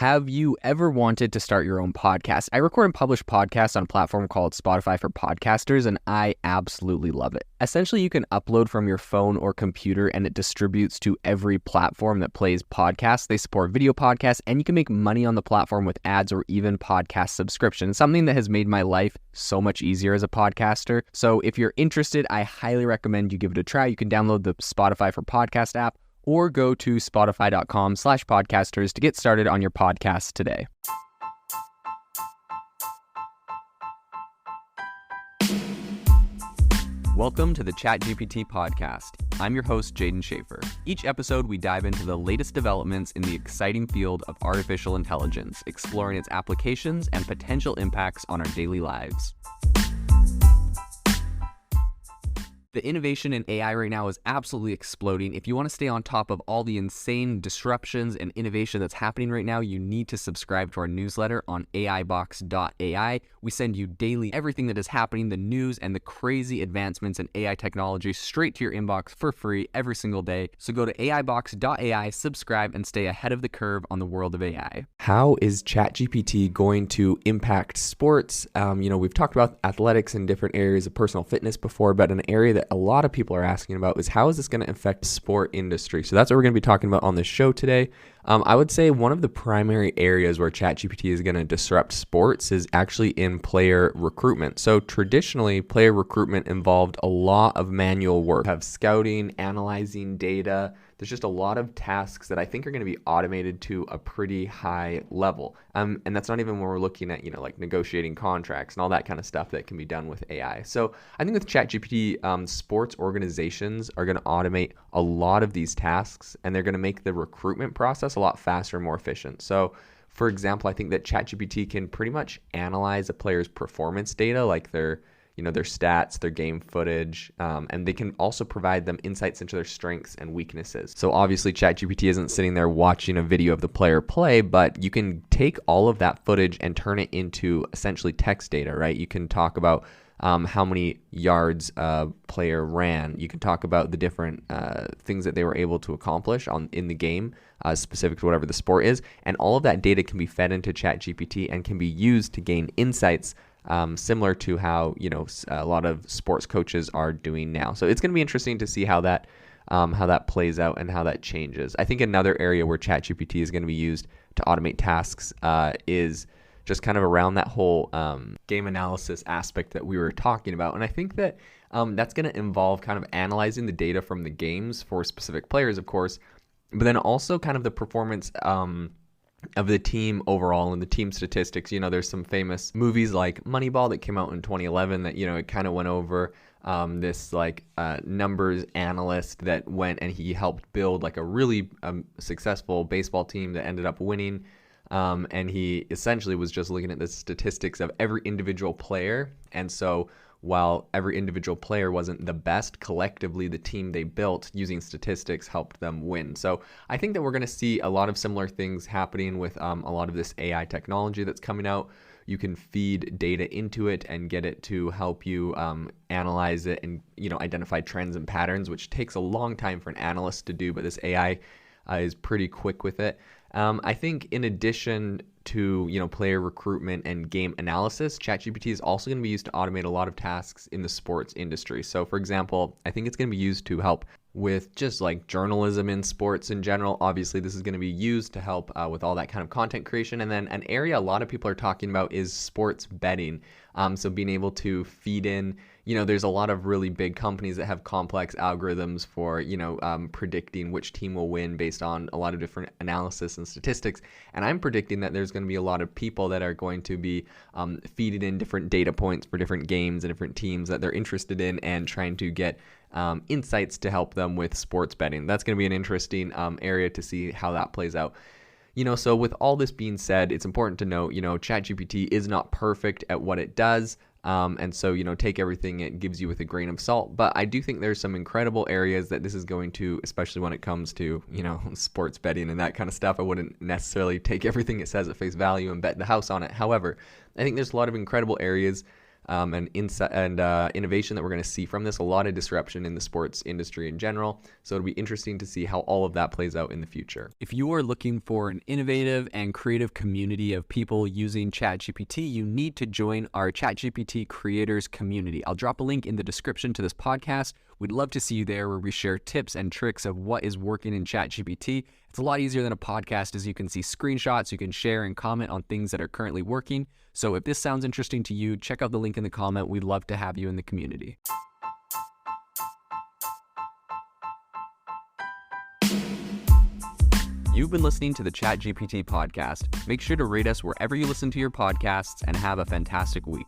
Have you ever wanted to start your own podcast? I record and publish podcasts on a platform called Spotify for Podcasters, and I absolutely love it. Essentially, you can upload from your phone or computer, and it distributes to every platform that plays podcasts. They support video podcasts, and you can make money on the platform with ads or even podcast subscriptions, something that has made my life so much easier as a podcaster. So if you're interested, I highly recommend you give it a try. You can download the Spotify for Podcast app, or go to spotify.com/podcasters to get started on your podcast today. Welcome to the ChatGPT podcast. I'm your host, Jaden Schaefer. Each episode, we dive into the latest developments in the exciting field of artificial intelligence, exploring its applications and potential impacts on our daily lives. The innovation in AI right now is absolutely exploding. If you want to stay on top of all the insane disruptions and innovation that's happening right now, you need to subscribe to our newsletter on AIBox.ai. We send you daily everything that is happening, the news and the crazy advancements in AI technology straight to your inbox for free every single day. So go to AIBox.ai, subscribe, and stay ahead of the curve on the world of AI. How is ChatGPT going to impact sports? We've talked about athletics and different areas of personal fitness before, but an area that a lot of people are asking about is how is this going to affect the sport industry? So that's what we're going to be talking about on this show today. I would say one of the primary areas where ChatGPT is going to disrupt sports is actually in player recruitment. So traditionally, player recruitment involved a lot of manual work. You have scouting, analyzing data. There's just a lot of tasks that I think are going to be automated to a pretty high level. And that's not even when we're looking at, like negotiating contracts and all that kind of stuff that can be done with AI. So I think with ChatGPT, sports organizations are going to automate a lot of these tasks, and they're going to make the recruitment process a lot faster and more efficient. So for example, I think that ChatGPT can pretty much analyze a player's performance data, like their stats, their game footage, and they can also provide them insights into their strengths and weaknesses. So obviously ChatGPT isn't sitting there watching a video of the player play, but you can take all of that footage and turn it into essentially text data, right? You can talk about how many yards a player ran. You can talk about the different things that they were able to accomplish in the game, specific to whatever the sport is. And all of that data can be fed into ChatGPT and can be used to gain insights similar to how a lot of sports coaches are doing now. So it's going to be interesting to see how that plays out and how that changes. I think another area where ChatGPT is going to be used to automate tasks is just kind of around that whole game analysis aspect that we were talking about. And I think that that's going to involve kind of analyzing the data from the games for specific players, of course, but then also kind of the performance of the team overall and the team statistics. There's some famous movies like Moneyball that came out in 2011 that, it kind of went over this numbers analyst that went and he helped build like a really successful baseball team that ended up winning. And he essentially was just looking at the statistics of every individual player. And so while every individual player wasn't the best, collectively the team they built using statistics helped them win. So I think that we're going to see a lot of similar things happening with a lot of this AI technology that's coming out. You can feed data into it and get it to help you analyze it and identify trends and patterns, which takes a long time for an analyst to do, but this AI is pretty quick with it. I think in addition to player recruitment and game analysis, ChatGPT is also going to be used to automate a lot of tasks in the sports industry. So for example, I think it's going to be used to help with just like journalism in sports in general. Obviously, this is going to be used to help with all that kind of content creation. And then an area a lot of people are talking about is sports betting. So being able to feed in, there's a lot of really big companies that have complex algorithms for, predicting which team will win based on a lot of different analysis and statistics. And I'm predicting that there's going to be a lot of people that are going to be feeding in different data points for different games and different teams that they're interested in and trying to get insights to help them with sports betting. That's going to be an interesting area to see how that plays out. So with all this being said, it's important to note, ChatGPT is not perfect at what it does. And so, take everything it gives you with a grain of salt. But I do think there's some incredible areas that this is going to, especially when it comes to, sports betting and that kind of stuff. I wouldn't necessarily take everything it says at face value and bet the house on it. However, I think there's a lot of incredible areas and insight and innovation that we're going to see from this. A lot of disruption in the sports industry in general. So it'll be interesting to see how all of that plays out in the future. If you are looking for an innovative and creative community of people using ChatGPT, you need to join our ChatGPT creators community. I'll drop a link in the description to this podcast. We'd love to see you there, where we share tips and tricks of what is working in ChatGPT. It's a lot easier than a podcast, as you can see screenshots, you can share and comment on things that are currently working. So if this sounds interesting to you, check out the link in the comment. We'd love to have you in the community. You've been listening to the ChatGPT podcast. Make sure to rate us wherever you listen to your podcasts, and have a fantastic week.